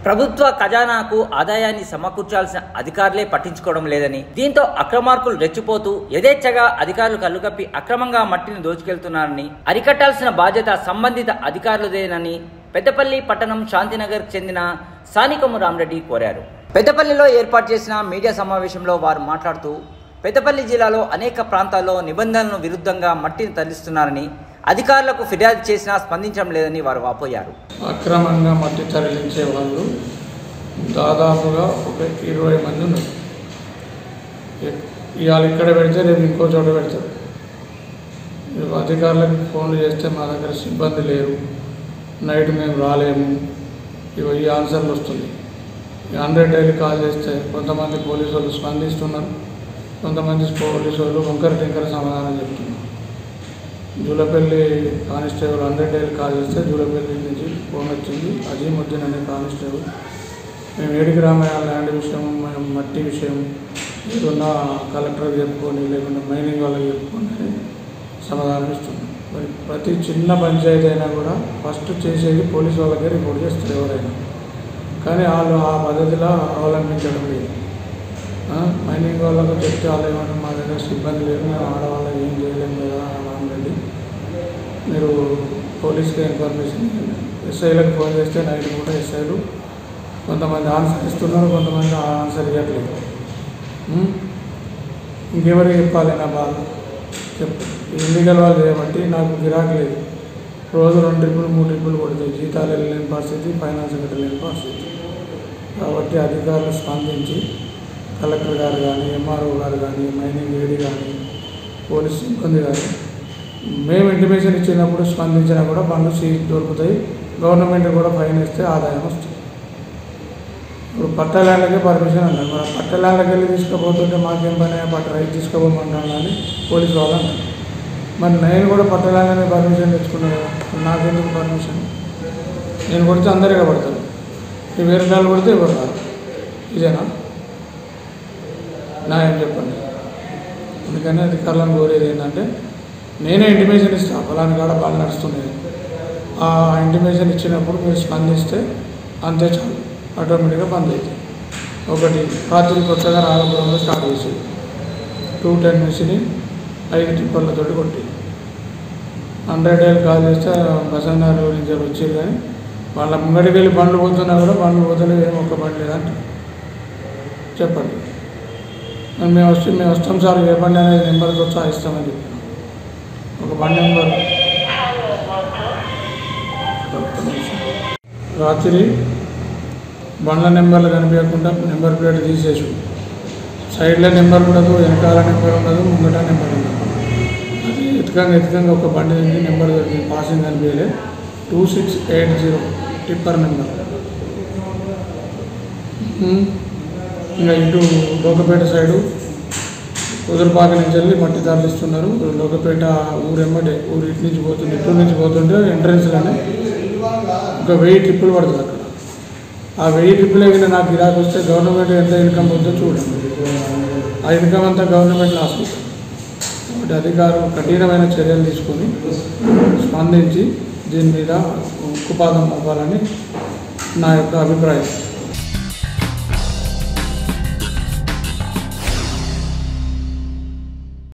ప్రభుత్వ ఖజానాకు ఆదాయాన్ని సమకూర్చాల్సిన అధికారులే పట్టించుకోవడం లేదని, దీంతో అక్రమార్కులు రెచ్చిపోతూ యథేచ్ఛగా అధికారులు కళ్ళుకప్పి అక్రమంగా మట్టిని దోచుకెళ్తున్నారని, అరికట్టాల్సిన బాధ్యత సంబంధిత అధికారులదేనని పెద్దపల్లి పట్టణం శాంతినగర్ చెందిన సానికము రామరెడ్డి కోరారు. పెద్దపల్లిలో ఏర్పాటు చేసిన మీడియా సమావేశంలో వారు మాట్లాడుతూ, పెద్దపల్లి జిల్లాలో అనేక ప్రాంతాల్లో నిబంధనలకు విరుద్ధంగా మట్టిని తరలిస్తున్నారని, అధికారులకు ఫిర్యాదు చేసినా స్పందించడం లేదని వారు వాపోయారు. అక్రమంగా మట్టి తరలించే వాళ్ళు దాదాపుగా ఒక 20 మంది ఉన్నారు. ఇవాళ ఇక్కడ పెడితే రేపు ఇంకో చోట పెడతారు. అధికారులకు ఫోన్లు చేస్తే మా దగ్గర సిబ్బంది లేరు, నైట్ మేము రాలేము, ఈ ఆన్సర్లు వస్తుంది. 100 డైలీ కాల్ చేస్తే కొంతమంది పోలీసు వాళ్ళు స్పందిస్తున్నారు, కొంతమంది పోలీసు వాళ్ళు వంకర టింకర సమాధానం చెప్తున్నారు. జూలపల్లి కానిస్టేబుల్ 100 డైలీ కాల్ చేస్తే జూలపల్లి నుంచి ఫోన్ వచ్చింది, అజీముద్దీన్ అనే కానిస్టేబుల్, మేము 7 గ్రామాల ల్యాండ్ విషయం, మట్టి విషయం ఏదన్నా కలెక్టర్కి చెప్పుకొని లేకుండా మైనింగ్ వాళ్ళకి చెప్పుకొని అని సమాధానం ఇస్తున్నాం. మరి ప్రతి చిన్న పంచాయతీ అయినా కూడా ఫస్ట్ చేసేది పోలీసు వాళ్ళకే రిపోర్ట్ చేస్తారు ఎవరైనా, కానీ వాళ్ళు ఆ పద్ధతిలో అవలంబించడం లేదు. మైనింగ్ వాళ్ళకు చెప్తే వాళ్ళు ఏమన్నా మా దగ్గర సిబ్బంది లేదు, మేము ఆడవాళ్ళకి ఏం చేయలేము కదా రామరెడ్డి, మీరు పోలీస్కి ఇన్ఫర్మేషన్ ఇవ్వండి. ఎస్ఐలకు ఫోన్ చేస్తే నైట్ కూడా ఎస్ఐలు కొంతమంది ఆన్సర్ ఇస్తున్నారు, కొంతమంది ఆన్సర్ ఇవ్వట్లేదు. ఇంకెవరికి చెప్పాలి నా బాధ చెప్పు. ఇల్లీగల్ వాళ్ళు చేయబట్టి నాకు గిరాకీ లేదు, రోజు 2 ట్రిప్పులు 3 ట్రిప్పులు కొడుతాయి, జీతాలు వెళ్ళలేని పరిస్థితి, ఫైనాన్స్ కట్టలేని పరిస్థితి. కాబట్టి అధికారులు స్పందించి కలెక్టర్ గారు కానీ, ఎంఆర్ఓ గారు కానీ, మైనింగ్ ఏడీ కానీ, పోలీస్ సిబ్బంది కానీ మేము ఇంటిమేషన్ ఇచ్చినప్పుడు స్పందించినా కూడా బండ్లు సీజ్ దొరుకుతాయి, గవర్నమెంట్ కూడా ఫైన్ వేస్తే ఆదాయం వస్తుంది. ఇప్పుడు పట్ట ల్యాండ్లకే పర్మిషన్ అన్నారు, మరి పట్ట ల్యాండ్లకి వెళ్ళి తీసుకుపోతుంటే మాకేం పని, పట్ట రైతు తీసుకోపోమంటాను అని పోలీసు వాళ్ళు అన్నారు. మరి నేను కూడా పట్ట ల్యాండ్లనే పర్మిషన్ తెచ్చుకున్నాను కదా, నాకెందుకు పర్మిషన్? నేను కొడితే అందరిగా పడతారు, ఈ వేరే వాళ్ళు కొడితే ఎవరు రాదు. ఇదేనా న్యాయం చెప్పండి? అందుకని అధికారులను కోరేది ఏంటంటే, నేనే ఇంటిమేషన్ ఇస్తాను, ఫలాని కాడ బాగా నడుస్తున్నాయి, ఆ ఇంటిమేషన్ ఇచ్చినప్పుడు మీరు స్పందిస్తే అంతే చాలు, ఆటోమేటిక్గా బంద్ అవుతాయి. ఒకటి రాత్రి కొత్తగా రాఘపురంలో స్టార్ట్ చేసేది 210 మిషన్ని 5 టిప్పర్లతో కొట్టి 100 డైలీ కాల్ చేస్తే బసన్నారు నుంచి వచ్చారు, కానీ వాళ్ళ ముంగడికి వెళ్ళి బండ్లు పోతున్నా కూడా బండ్లు పోతలే, ఏం ఒక్క బండి లేదంట. చెప్పండి, మేము వస్తాం సార్, ఏ బండి అనేది నెంబర్తో సహా ఇస్తామని చెప్పాను. ఒక బండి నెంబర్ రాత్రి బండ్ల నెంబర్లు కనిపించకుండా నెంబర్ ప్లేట్ తీసేసి, సైడ్లో నెంబర్ ఉండదు, వెనకాల నెంబర్ ఉండదు, ముంగట నెంబర్ ఉండదు. అది ఎతకంగా ఒక బండి నుంచి నెంబర్ దొరికింది, పాసింగ్ కనిపించలే, 2680 టిప్పర్ నెంబర్. ఇంకా ఇటు లోకపేట సైడు కుదురుపాక నుంచి వెళ్ళి మట్టి తరలిస్తున్నారు. లోకపేట ఊరెమ్మటే, ఊరు ఇటు నుంచి పోతుంది, ఇటు నుంచి పోతుంటే ఎంట్రన్స్లోనే ఒక 1000 ట్రిప్పులు పడుతుంది అక్కడ. ఆ 1000 ట్రిప్పులే కింద నాకు గిరాకీ వస్తే గవర్నమెంట్ ఎంత ఇన్కమ్ అవుతుందో చూడండి, ఆ ఇన్కమ్ అంతా గవర్నమెంట్ లాస్ అవుతుంది. కాబట్టి అధికారులు కఠినమైన చర్యలు తీసుకొని స్పందించి దీని మీద ఉక్కుపాదం అవ్వాలని నా యొక్క అభిప్రాయం.